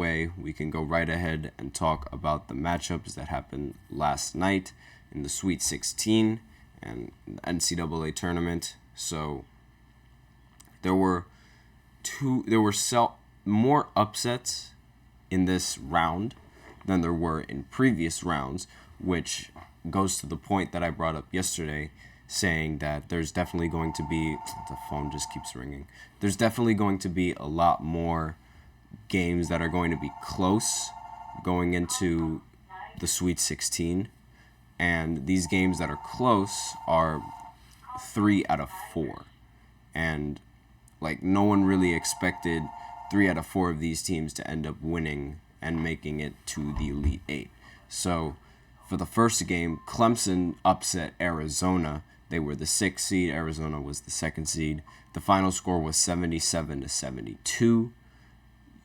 way, we can go right ahead and talk about the matchups that happened last night in the Sweet 16 and the NCAA tournament. So there were more upsets in this round than there were in previous rounds, which goes to the point that I brought up yesterday, saying that there's definitely going to be, the phone just keeps ringing, there's definitely going to be a lot more games that are going to be close going into the Sweet 16, and these games that are close are 3 out of 4, and like no one really expected 3 out of 4 of these teams to end up winning and making it to the Elite Eight. So for the first game, Clemson upset Arizona. They were the 6th seed. Arizona was the 2nd seed. The final score was 77-72.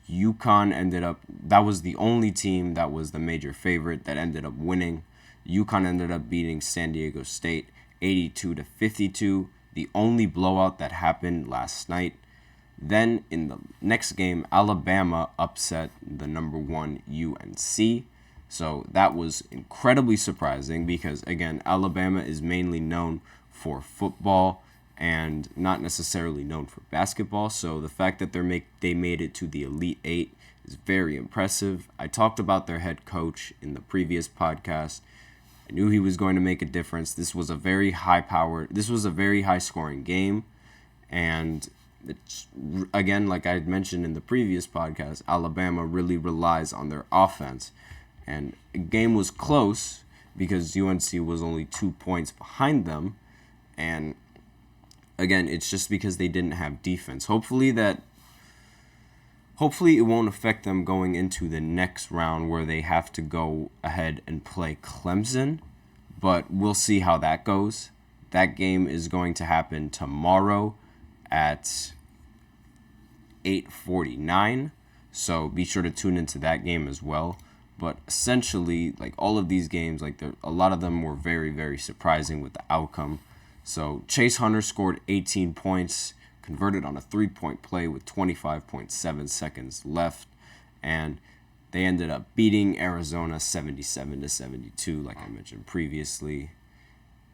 UConn ended up, that was the only team that was the major favorite that ended up winning. UConn ended up beating San Diego State 82-52, the only blowout that happened last night. Then in the next game, Alabama upset the number 1 UNC. So that was incredibly surprising because, again, Alabama is mainly known for football and not necessarily known for basketball. So the fact that they made it to the Elite Eight is very impressive. I talked about their head coach in the previous podcast. I knew he was going to make a difference. This was a very high-scoring game. And it's, again, like I mentioned in the previous podcast, Alabama really relies on their offense. And the game was close because UNC was only 2 points behind them. And again, it's just because they didn't have defense. Hopefully it won't affect them going into the next round where they have to go ahead and play Clemson. But we'll see how that goes. That game is going to happen tomorrow at 8:49. So be sure to tune into that game as well. But essentially, like all of these games, like a lot of them were very, very surprising with the outcome. So Chase Hunter scored 18 points, converted on a 3-point play with 25.7 seconds left, and they ended up beating Arizona 77-72, like I mentioned previously.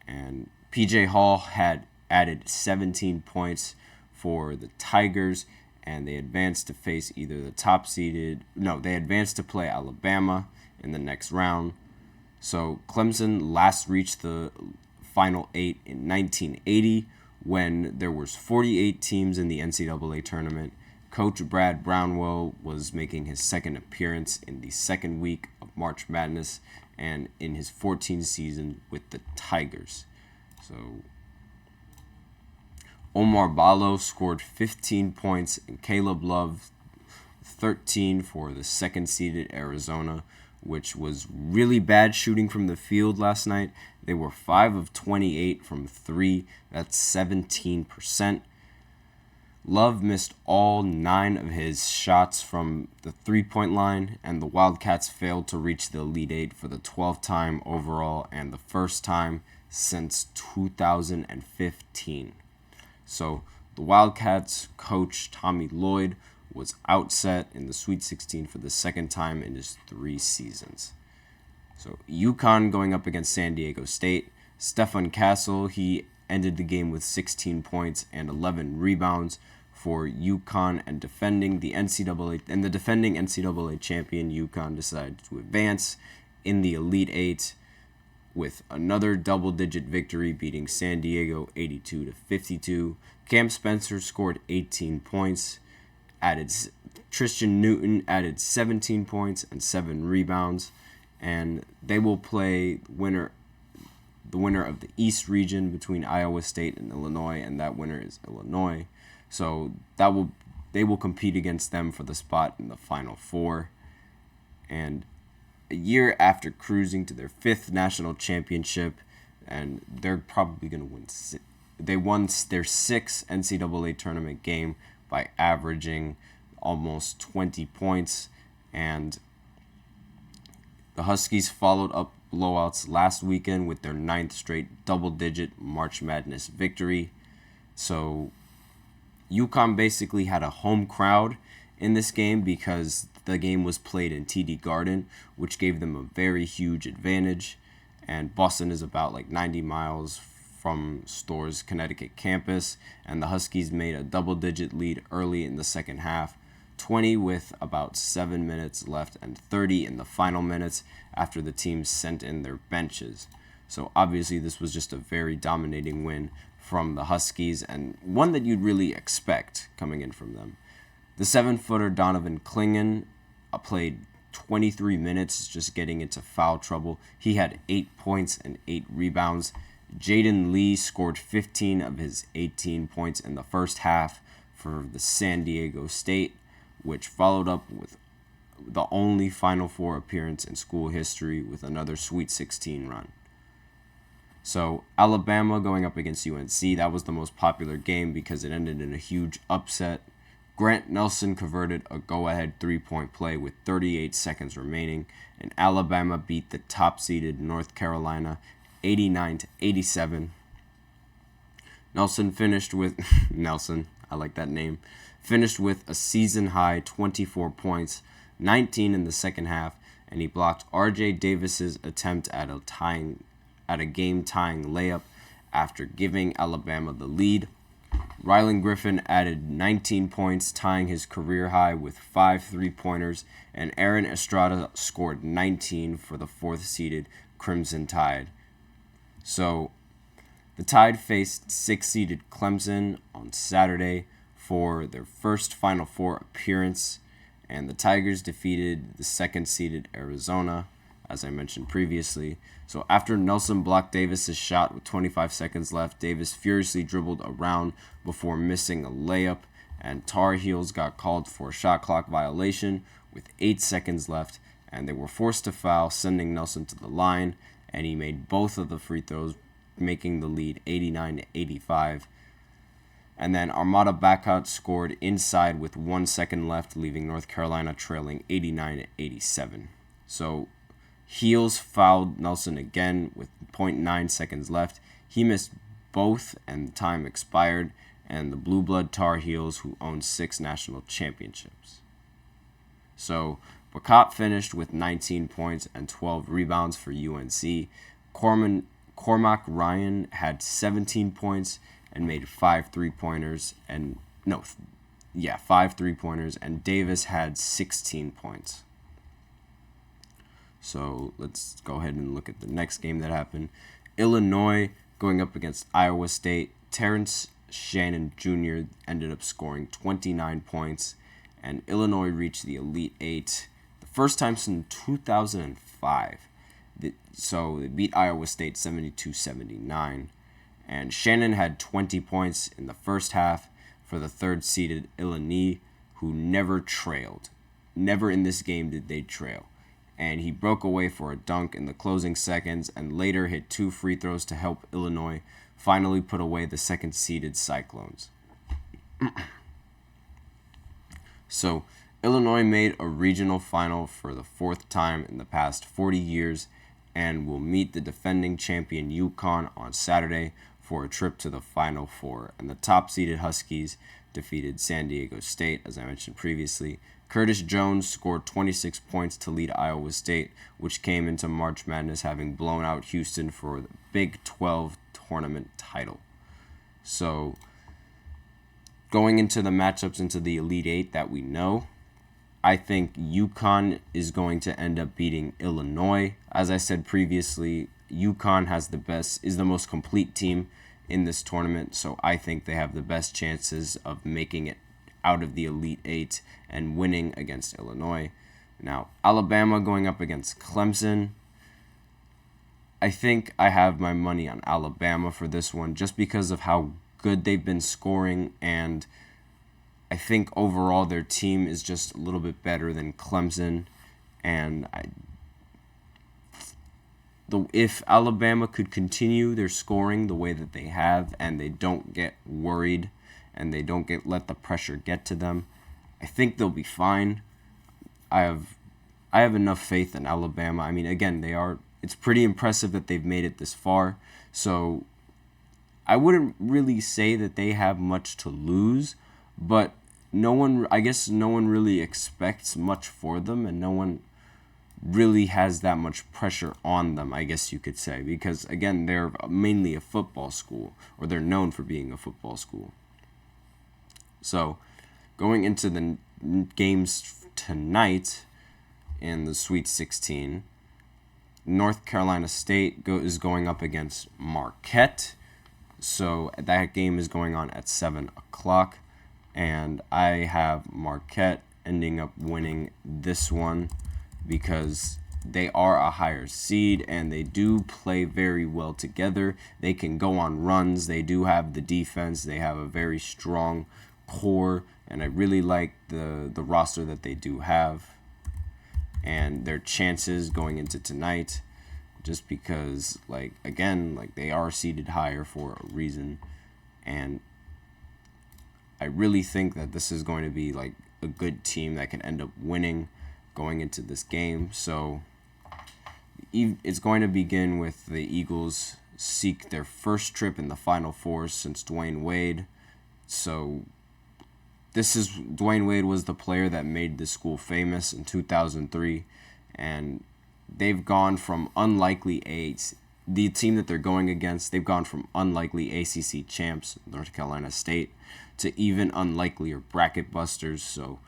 And PJ Hall had added 17 points for the Tigers, and they advanced to face either the they advanced to play Alabama in the next round. So Clemson last reached the Final 8 in 1980 when there was 48 teams in the NCAA tournament. Coach Brad Brownwell was making his second appearance in the second week of March Madness and in his 14th season with the Tigers. So Omar Ballo scored 15 points and Caleb Love 13 for the second-seeded Arizona, which was really bad shooting from the field last night. They were 5 of 28 from 3. That's 17%. Love missed all 9 of his shots from the three-point line, and the Wildcats failed to reach the Elite Eight for the 12th time overall and the first time since 2015. So the Wildcats coach Tommy Lloyd was outset in the Sweet 16 for the second time in his 3 seasons. So UConn going up against San Diego State. Stefan Castle, he ended the game with 16 points and 11 rebounds for UConn, and the defending NCAA champion UConn decided to advance in the Elite Eight with another double-digit victory, beating San Diego 82-52. Cam Spencer scored 18 points. Tristan Newton added 17 points and 7 rebounds, and they will play the winner of the East region between Iowa State and Illinois, and that winner is Illinois. So they will compete against them for the spot in the Final Four. And a year after cruising to their 5th national championship, and they're probably going to win. They won their 6th NCAA tournament game by averaging almost 20 points, and the Huskies followed up blowouts last weekend with their 9th straight double-digit March Madness victory. So UConn basically had a home crowd in this game because the game was played in TD Garden, which gave them a very huge advantage. And Boston is about like 90 miles from Storrs, Connecticut campus, and the Huskies made a double-digit lead early in the second half, 20 with about 7 minutes left and 30 in the final minutes after the team sent in their benches. So obviously this was just a very dominating win from the Huskies, and one that you'd really expect coming in from them. The 7-footer Donovan Clingan played 23 minutes, just getting into foul trouble. He had 8 points and 8 rebounds. Jaden Lee scored 15 of his 18 points in the first half for the San Diego State, which followed up with the only Final Four appearance in school history with another Sweet 16 run. So Alabama going up against UNC, that was the most popular game because it ended in a huge upset. Grant Nelson converted a go-ahead three-point play with 38 seconds remaining, and Alabama beat the top-seeded North Carolina 89-87. Nelson finished with I like that name. Finished with a season-high 24 points, 19 in the second half, and he blocked R.J. Davis's attempt at a game-tying layup after giving Alabama the lead. Rylan Griffin added 19 points, tying his career high with 5 three-pointers, and Aaron Estrada scored 19 for the fourth-seeded Crimson Tide. So the Tide faced 6-seeded Clemson on Saturday for their first Final Four appearance, and the Tigers defeated the second-seeded Arizona, as I mentioned previously. So after Nelson blocked Davis's shot with 25 seconds left, Davis furiously dribbled around before missing a layup, and Tar Heels got called for a shot clock violation with 8 seconds left, and they were forced to foul, sending Nelson to the line, and he made both of the free throws, making the lead 89-85. And then Armada Bacot scored inside with 1 second left, leaving North Carolina trailing 89-87. So Heels fouled Nelson again with 0.9 seconds left. He missed both and time expired, and the Blue Blood Tar Heels, who own 6 national championships. So Bacot finished with 19 points and 12 rebounds for UNC. Cormac Ryan had 17 points and made 5 three-pointers, and 5 three-pointers, and Davis had 16 points. So let's go ahead and look at the next game that happened. Illinois going up against Iowa State. Terrence Shannon Jr. ended up scoring 29 points, and Illinois reached the Elite Eight the first time since 2005. So they beat Iowa State 72-79. And Shannon had 20 points in the first half for the third-seeded Illinois, who never trailed. Never in this game did they trail. And he broke away for a dunk in the closing seconds and later hit 2 free throws to help Illinois finally put away the second-seeded Cyclones. So Illinois made a regional final for the 4th time in the past 40 years and will meet the defending champion UConn on Saturday for a trip to the Final Four. And the top-seeded Huskies defeated San Diego State, as I mentioned previously. Curtis Jones scored 26 points to lead Iowa State, which came into March Madness having blown out Houston for the Big 12 tournament title. So going into the matchups into the Elite Eight that we know, I think UConn is going to end up beating Illinois. As I said previously, UConn is the most complete team in this tournament, so I think they have the best chances of making it out of the Elite Eight and winning against Illinois. Now, Alabama going up against Clemson. I think I have my money on Alabama for this one just because of how good they've been scoring, and I think overall their team is just a little bit better than Clemson. And if Alabama could continue their scoring the way that they have, and they don't get worried and they don't let the pressure get to them, I think they'll be fine. I have enough faith in Alabama. I mean, again, it's pretty impressive that they've made it this far. So I wouldn't really say that they have much to lose, but I guess no one really expects much for them, and no one really has that much pressure on them, I guess you could say, because again, they're mainly a football school, or they're known for being a football school. So, going into the games tonight in the Sweet 16, North Carolina State is going up against Marquette. So that game is going on at 7 o'clock, and I have Marquette ending up winning this one because they are a higher seed and they do play very well together. They can go on runs. They do have the defense. They have a very strong core, and I really like the roster that they do have and their chances going into tonight, just because, they are seated higher for a reason, and I really think that this is going to be a good team that can end up winning going into this game. So it's going to begin with the Eagles seek their first trip in the Final Four since Dwayne Wade. So Dwayne Wade was the player that made the school famous in 2003, and they've gone from the team that they're going against, they've gone from unlikely ACC champs, North Carolina State, to even unlikelier bracket busters. So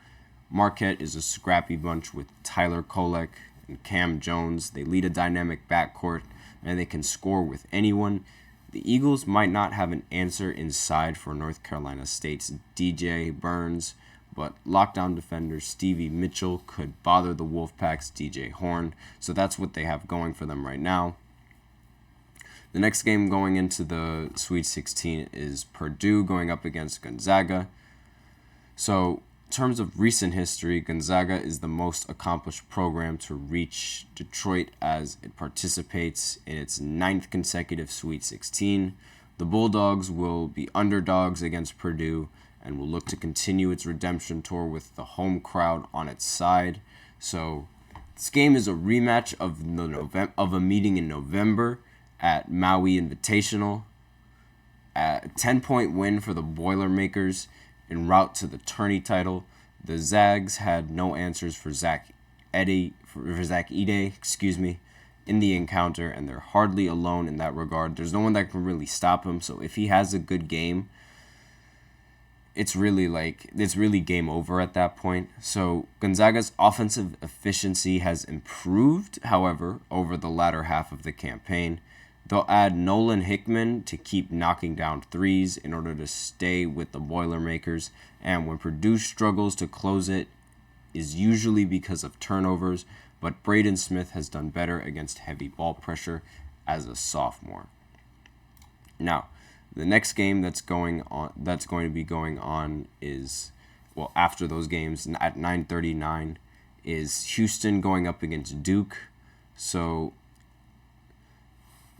Marquette is a scrappy bunch with Tyler Kolek and Cam Jones. They lead a dynamic backcourt, and they can score with anyone. The Eagles might not have an answer inside for North Carolina State's DJ Burns, but lockdown defender Stevie Mitchell could bother the Wolfpack's DJ Horn, so that's what they have going for them right now. The next game going into the Sweet 16 is Purdue going up against Gonzaga. So, in terms of recent history, Gonzaga is the most accomplished program to reach Detroit as it participates in its 9th consecutive Sweet 16. The Bulldogs will be underdogs against Purdue and will look to continue its redemption tour with the home crowd on its side. So this game is a rematch of a meeting in November at Maui Invitational. A 10-point win for the Boilermakers en route to the tourney title. The Zags had no answers for Zach Edey, in the encounter, and they're hardly alone in that regard. There's no one that can really stop him, so if he has a good game, it's really game over at that point. So Gonzaga's offensive efficiency has improved, however, over the latter half of the campaign. They'll add Nolan Hickman to keep knocking down threes in order to stay with the Boilermakers, and when Purdue struggles to close it is usually because of turnovers, but Braden Smith has done better against heavy ball pressure as a sophomore. Now, the next game that's going to be going on is, after those games at 9:39, is Houston going up against Duke. So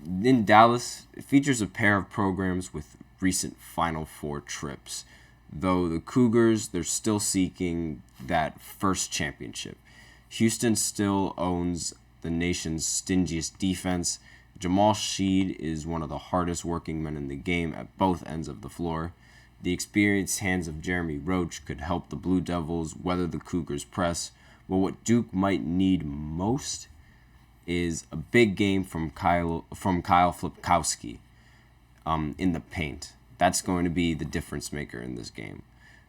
in Dallas, it features a pair of programs with recent Final Four trips. Though the Cougars, they're still seeking that first championship. Houston still owns the nation's stingiest defense. Jamal Sheed is one of the hardest working men in the game at both ends of the floor. The experienced hands of Jeremy Roach could help the Blue Devils weather the Cougars' press, but what Duke might need most is a big game from Kyle Flipkowski in the paint. That's going to be the difference maker in this game.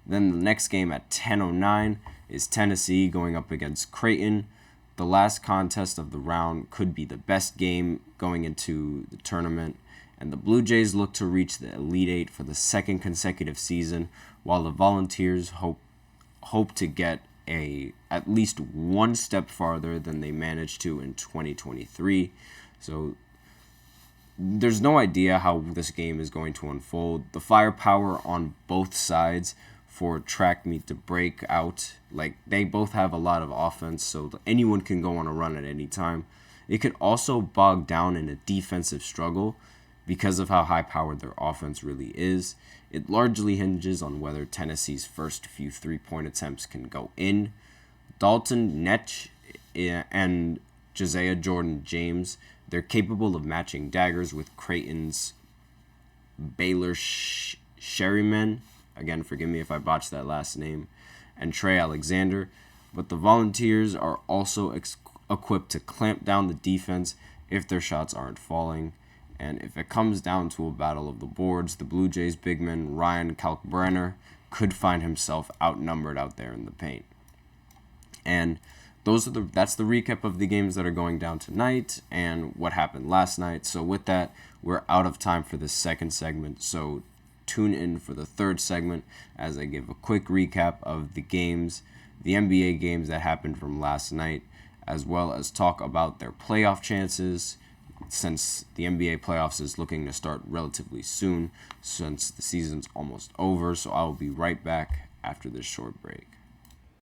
Then the next game at 10:09 is Tennessee going up against Creighton. The last contest of the round could be the best game going into the tournament, and the Blue Jays look to reach the Elite Eight for the second consecutive season, while the Volunteers hope to get at least one step farther than they managed to in 2023. So there's no idea how this game is going to unfold. The firepower on both sides for track meet to break out, they both have a lot of offense, so anyone can go on a run at any time. It could also bog down in a defensive struggle because of how high-powered their offense really is. It largely hinges on whether Tennessee's first few three-point attempts can go in. Dalton Netsch and Josiah Jordan-James, they're capable of matching daggers with Creighton's Baylor Sherryman. again, forgive me if I botched that last name, and Trey Alexander. But the Volunteers are also equipped to clamp down the defense if their shots aren't falling. And if it comes down to a battle of the boards, the Blue Jays big man Ryan Kalkbrenner could find himself outnumbered out there in the paint. And that's the recap of the games that are going down tonight and what happened last night. So with that, we're out of time for the second segment. So tune in for the third segment as I give a quick recap of the games, the NBA games that happened from last night, as well as talk about their playoff chances, since the NBA playoffs is looking to start relatively soon, since the season's almost over. So I will be right back after this short break.